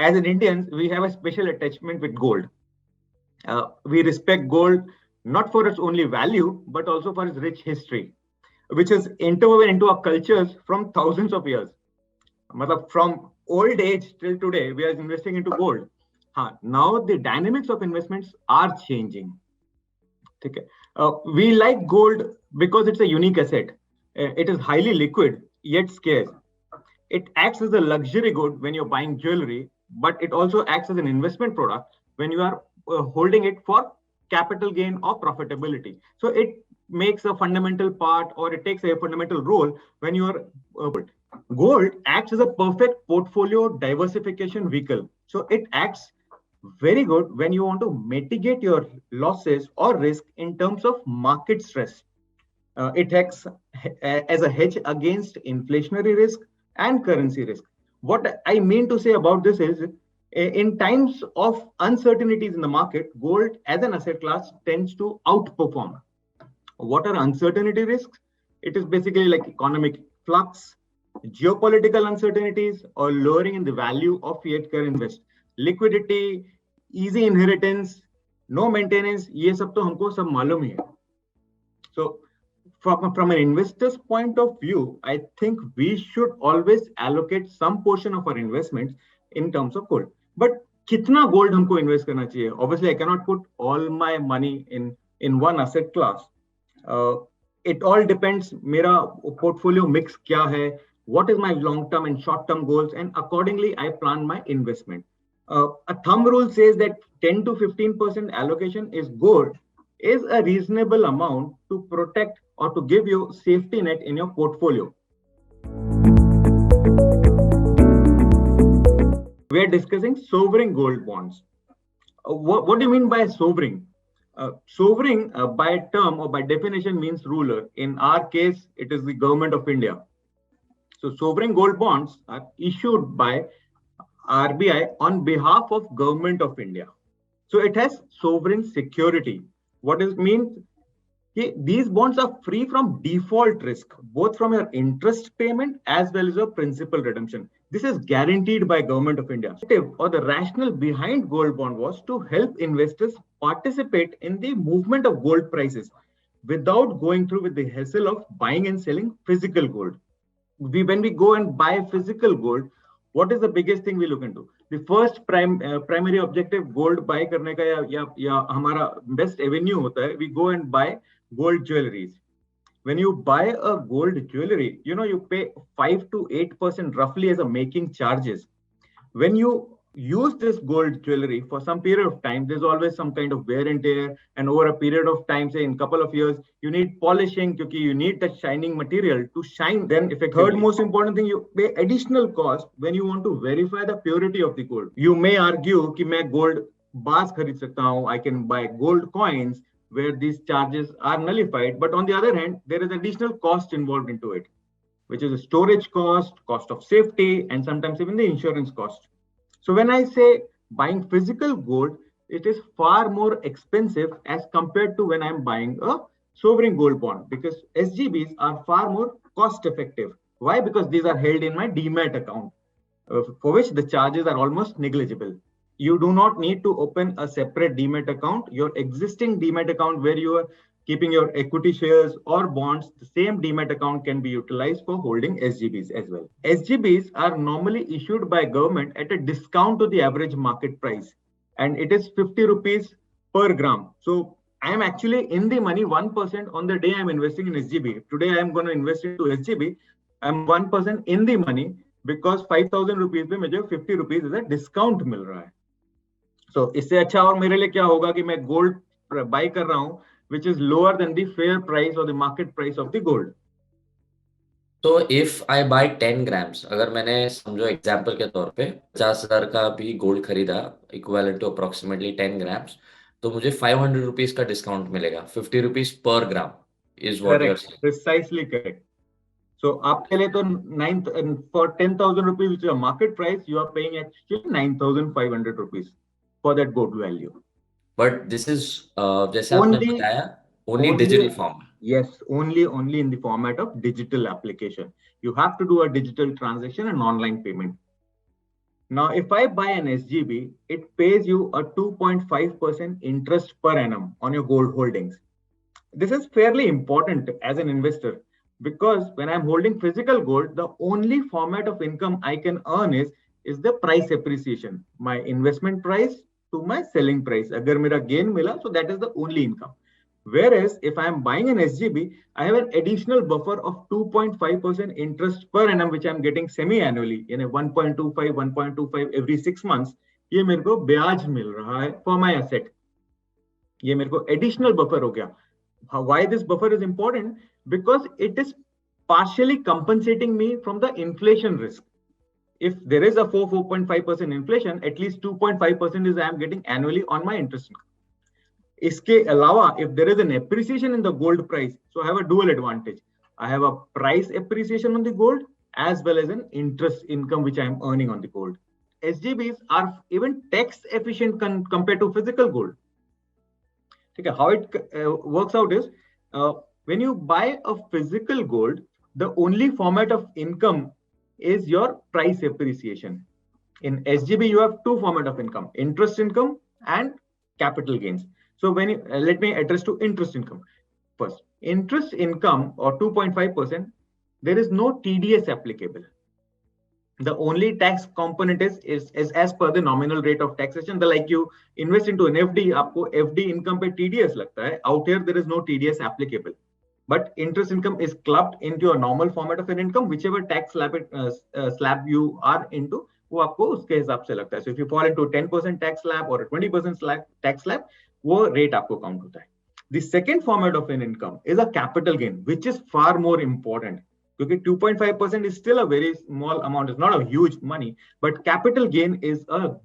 as an Indians, we have a special attachment with gold. We respect gold not for its only value, but also for its rich history, which is interwoven into our cultures from thousands of years. Matlab, from old age till today, we are investing into gold. Now the dynamics of investments are changing. Okay. We like gold because it's a unique asset. It is highly liquid, yet scarce. It acts as a luxury good when you're buying jewelry, but it also acts as an investment product when you are holding it for capital gain or profitability. So it makes a fundamental part, or it takes a fundamental role when you are gold acts as a perfect portfolio diversification vehicle. So it acts very good when you want to mitigate your losses or risk in terms of market stress. It acts as a hedge against inflationary risk and currency risk. What I mean to say about this is, in times of uncertainties in the market, gold as an asset class tends to outperform. What are uncertainty risks? It is basically like economic flux, geopolitical uncertainties, or lowering in the value of fiat currency. Liquidity, easy inheritance, no maintenance, ये सब तो हमको सब मालूम ही है. So from an investor's point of view, I think we should always allocate some portion of our investments in terms of gold. But कितना gold हमको invest करना चाहिए? Obviously, I cannot put all my money in one asset class. It all depends. मेरा portfolio mix क्या है? What is my long-term and short-term goals? And accordingly, I plan my investment. A thumb rule says that 10 to 15% allocation is gold is a reasonable amount to protect or to give you safety net in your portfolio. We are discussing sovereign gold bonds. What do you mean by sovereign? Sovereign by term or by definition means ruler. In our case, it is the government of India. So sovereign gold bonds are issued by RBI on behalf of government of India. So it has sovereign security. What does it mean? These bonds are free from default risk, both from your interest payment as well as your principal redemption. This is guaranteed by Government of India. Or the rationale behind gold bond was to help investors participate in the movement of gold prices without going through with the hassle of buying and selling physical gold. When we go and buy physical gold, what is the biggest thing we look into? The first primary objective gold buy करने का या हमारा best avenue होता है, we go and buy gold jewelries. When you buy a gold jewelry, you pay 5 to 8% roughly as a making charges. When you use this gold jewelry for some period of time, there's always some kind of wear and tear, and over a period of time, say in a couple of years, you need polishing because you need that shining material to shine then effectively. Third most important thing, you pay additional cost when you want to verify the purity of the gold. You may argue कि मैं gold bars खरीद सकता हूँ, I can buy gold coins where these charges are nullified, but on the other hand, there is additional cost involved into it, which is a storage cost of safety, and sometimes even the insurance cost. So when I say buying physical gold, it is far more expensive as compared to when I'm buying a sovereign gold bond, because SGBs are far more cost effective. Why? Because these are held in my demat account, for which the charges are almost negligible. You do not need to open a separate demat account. Your existing demat account where you are keeping your equity shares or bonds, the same demat account can be utilized for holding SGBs as well. SGBs are normally issued by government at a discount to the average market price, and it is 50 rupees per gram. So I am actually in the money 1% on the day I'm investing in SGB. Today I am going to invest into SGB. I'm 1% in the money because 5,000 rupees पे मुझे 50 rupees is a discount मिल रहा है. So इससे अच्छा और मेरे लिए क्या होगा कि मैं gold buy कर रहा हूँ, which is lower than the fair price or the market price of the gold. So if I buy 10 grams, अगर मैंने समझो एग्जाम्पल के तौर पे 50,000 का भी गोल्ड खरीदा इक्विवेलेंट टू अप्रोक्सीमेटली 10 ग्राम्स, तो मुझे 500 रुपीज का डिस्काउंट मिलेगा. 50 rupees per gram is what you are saying. Precisely correct. So आपके लिए तो for 10,000 rupees, which is a market price, you are paying actually 9,500 rupees for that gold value. But this is जैसे आपने बताया only digital form. Yes, only in the format of digital application. You have to do a digital transaction and online payment. Now, if I buy an SGB, it pays you a 2.5% interest per annum on your gold holdings. This is fairly important as an investor because when I'm holding physical gold, the only format of income I can earn is the price appreciation, my investment price to my selling price. Agar mera gain mila, so that is the only income. Whereas if I am buying an SGB, I have an additional buffer of 2.5% interest per annum, which I'm getting semi-annually in a 1.25, 1.25 every 6 months. ये मेरे को ब्याज मिल रहा है for my asset. ये मेरे को additional buffer हो गया. Why this buffer is important? Because it is partially compensating me from the inflation risk. If there is a 4.5% inflation, at least 2.5% is I am getting annually on my interest income. इसके अलावा if there is an appreciation in the gold price, so I have a dual advantage. I have a price appreciation on the gold as well as an interest income which I am earning on the gold. SGBs are even tax efficient compared to physical gold. Okay, how it works out is when you buy a physical gold, the only format of income is your price appreciation. In SGB, you have two format of income: interest income and capital gains. So when you, let me address to interest income first. Interest income or 2.5%, there is no TDS applicable. The only tax component is as per the nominal rate of taxation. The like you invest into an FD, आपको FD income पे TDS लगता है. Out here there is no TDS applicable. But interest income is clubbed into a normal format of an income, whichever tax slab you are into, वो आपको उसके हिसाब से लगता है. So if you fall into 10% tax slab or a 20% tax slab, वो rate आपको count होता है. The second format of an income is a capital gain, which is far more important. Because 2.5% is still a very small amount. It's not a huge money, but capital gain is a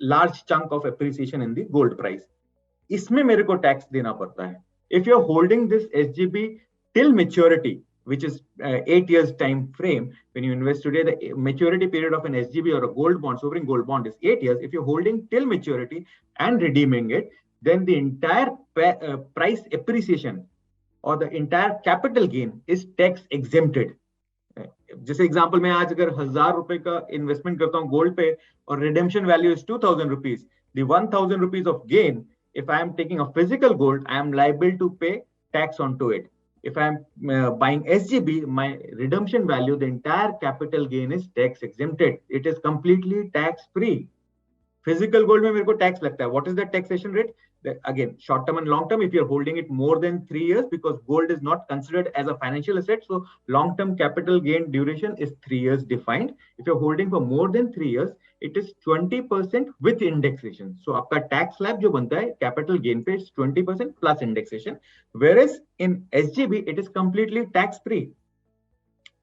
large chunk of appreciation in the gold price. इसमें मेरे को tax देना पड़ता है. If you're holding this SGB till maturity, which is 8 years time frame, when you invest today, the maturity period of an SGB or a gold bond, sovereign gold bond is 8 years. If you're holding till maturity and redeeming it, then the entire price appreciation or the entire capital gain is tax exempted. जैसे example मैं आज अगर 1000 रुपए का investment करता हूं gold पे और redemption value is 2000 rupees, the 1000 rupees of gain, if I am taking a physical gold, I am liable to pay tax onto it. If I am buying SGB, my redemption value, the entire capital gain is tax exempted. It is completely tax free. Physical gold में मेरे को tax लगता है. What is the taxation rate? Again, short term and long term, if you're holding it more than 3 years, because gold is not considered as a financial asset, so long term capital gain duration is 3 years defined. If you're holding for more than 3 years, it is 20% with indexation. So आपका tax slab जो बनता है capital gain पे is 20% plus indexation, whereas in SGB it is completely tax free.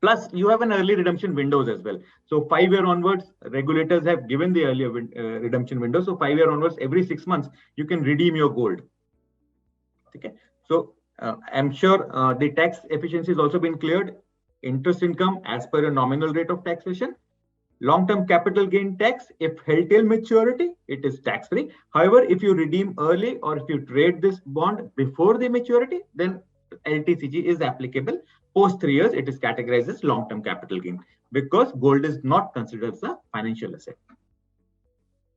Plus, you have an early redemption windows as well. So 5-year onwards, regulators have given the earlier redemption window. So 5-year onwards, every 6 months, you can redeem your gold. Okay. So I'm sure the tax efficiency has also been cleared. Interest income as per a nominal rate of taxation. Long-term capital gain tax, if held till maturity, it is tax-free. However, if you redeem early or if you trade this bond before the maturity, then LTCG is applicable. Post 3 years, it is categorized as long-term capital gain because gold is not considered as a financial asset.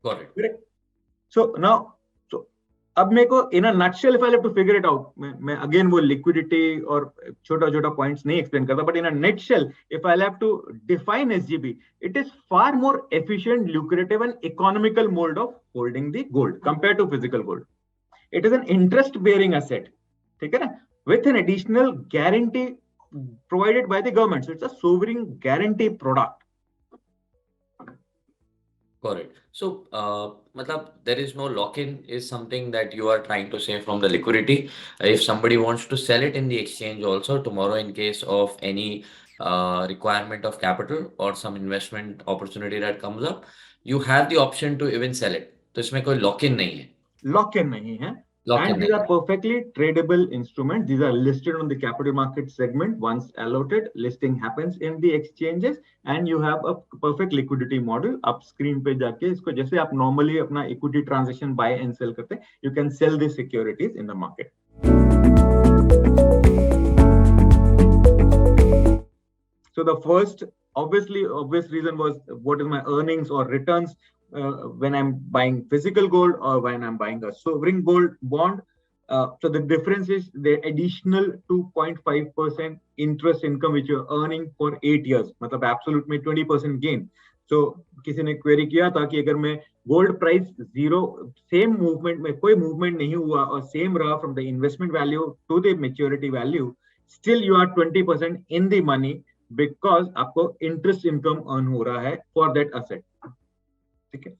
Got it. Correct. So now, अब मेरे को in a nutshell, if I have to figure it out, मैं again वो liquidity और छोटा points नहीं explain करता, but in a nutshell, if I have to define SGB, it is far more efficient, lucrative, and economical mode of holding the gold compared to physical gold. It is an interest-bearing asset, ठीक है ना, with an additional guarantee provided by the government. So it's a sovereign guarantee product. Correct. So, there is no lock-in is something that you are trying to say from the liquidity. If somebody wants to sell it in the exchange also tomorrow in case of any requirement of capital or some investment opportunity that comes up, you have the option to even sell it. तो इसमें कोई lock-in नहीं है. Lock-in नहीं है. And these are perfectly tradable instruments. These are listed on the capital market segment. Once allotted, listing happens in the exchanges, and you have a perfect liquidity model. आप screen पे जाके इसको जैसे आप normally अपना equity transaction buy and sell करते हैं, you can sell the securities in the market. So the first obvious reason was what is my earnings or returns when I'm buying physical gold or when I'm buying a sovereign gold bond. So the difference is the additional 2.5% interest income which you're earning for 8 years, मतलब absolute में 20% gain. So किसी ने query किया था कि अगर मैं gold price zero same movement में कोई मूवमेंट नहीं हुआ और सेम रहा from the investment value to the maturity value, still you are 20% in the money because आपको इंटरेस्ट इनकम अर्न हो रहा है फॉर दैट असेट. ठीक है.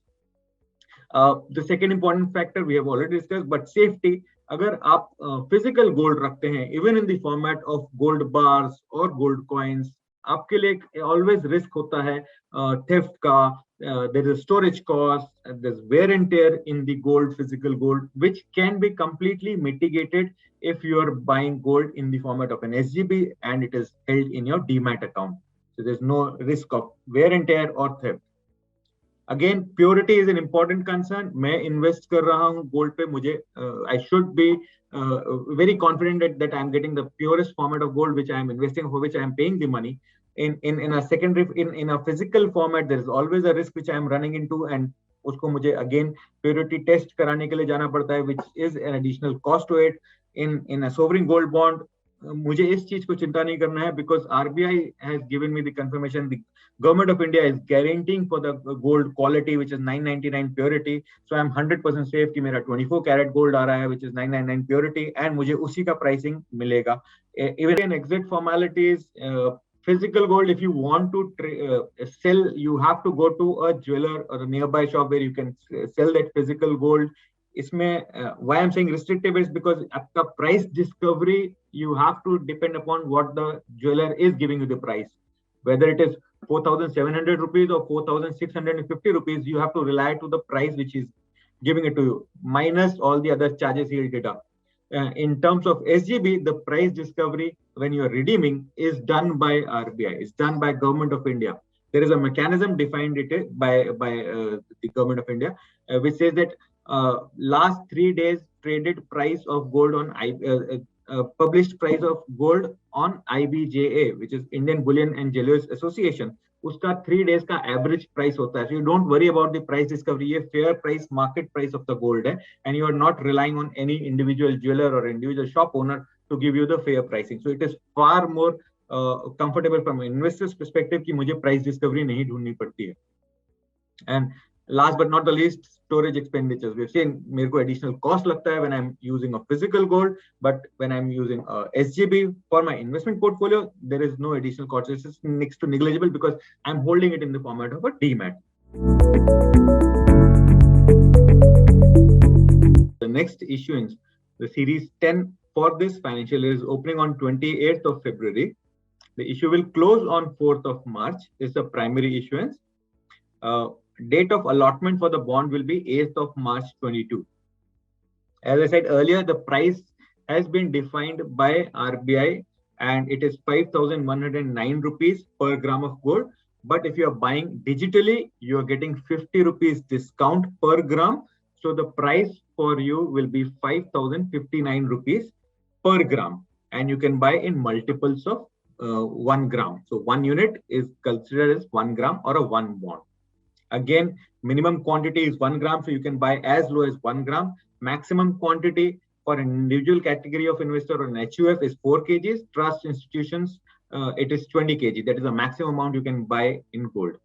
The second important factor we have already discuss, but safety. अगर आप physical gold रखते हैं even in the format of gold bars और गोल्ड कॉइन्स, आपके लिए ऑलवेज रिस्क होता है थेफ्ट का. There is storage cost, there's wear and tear in the gold, physical gold, which can be completely mitigated if you are buying gold in the format of an SGB and it is held in your demat account. So there's no risk of wear and tear or theft. Again, purity is an important concern. मैं invest कर रहा हूँ gold पे, मुझे I should be very confident that I am getting the purest format of gold which I am investing, for which I am paying the money. In a secondary, in a physical format, there is always a risk which I am running into, and उसको मुझे again purity test कराने के लिए जाना पड़ता है, which is an additional cost to it. In a sovereign gold bond, मुझे इस चीज को चिंता नहीं करना है because RBI has given me the confirmation. The government of India is guaranteeing for the gold quality which is 999 purity. So I am 100% safe कि मेरा 24 carat gold आ रहा है which is 999 purity, and मुझे उसी का pricing मिलेगा. Even in exit formalities, physical gold, if you want to sell, you have to go to a jeweler or a nearby shop where you can sell that physical gold. इसमें why I'm saying restrictive is because आपका price discovery, you have to depend upon what the jeweler is giving you the price. Whether it is 4,700 rupees or 4,650 rupees, you have to rely to the price which is giving it to you, minus all the other charges he will deduct. In terms of SGB, the price discovery when you are redeeming is done by RBI, is done by Government of India. There is a mechanism defined by the Government of India, which says that last 3 days traded price of gold on published price of gold on IBJA, which is Indian Bullion and Jewelers Association, उसका 3 days का average price होता है. So you don't worry about the price discovery. ये fair price, market price of the gold है, and you are not relying on any individual jeweler or individual shop owner to give you the fair pricing. So it is far more comfortable from an investor's perspective कि मुझे price discovery नहीं ढूंढनी पड़ती है. And last but not the least, storage expenditures. We've seen मेरे को additional cost लगता है when I'm using a physical gold, but when I'm using a SGB for my investment portfolio, there is no additional cost. This is next to negligible because I'm holding it in the format of a demat. The next issuance, the series 10 for this financial year, is opening on 28th of February. The issue will close on 4th of March. It's a primary issuance. Date of allotment for the bond will be 8th of March 22. As I said earlier, the price has been defined by RBI and it is 5,109 rupees per gram of gold. But if you are buying digitally, you are getting 50 rupees discount per gram. So the price for you will be 5,059 rupees per gram. And you can buy in multiples of 1 gram. So 1 unit is considered as 1 gram or a 1 bond. Again, minimum quantity is 1 gram, so you can buy as low as 1 gram. Maximum quantity for an individual category of investor or an HUF is 4 kgs. Trust institutions, it is 20 kg. That is the maximum amount you can buy in gold.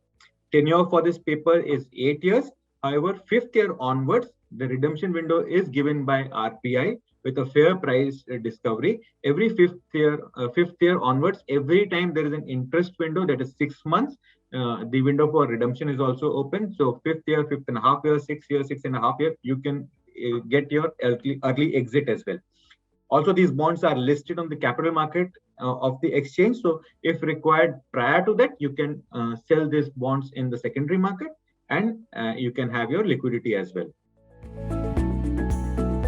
Tenure for this paper is 8 years. However, 5th year onwards, the redemption window is given by RBI with a fair price discovery. Every 5th year onwards, every time there is an interest window that is 6 months, the window for redemption is also open. So 5th year, 5.5 years, 6 years, 6.5 years, you can get your early exit as well. Also, these bonds are listed on the capital market of the exchange. So if required prior to that, you can sell these bonds in the secondary market and you can have your liquidity as well.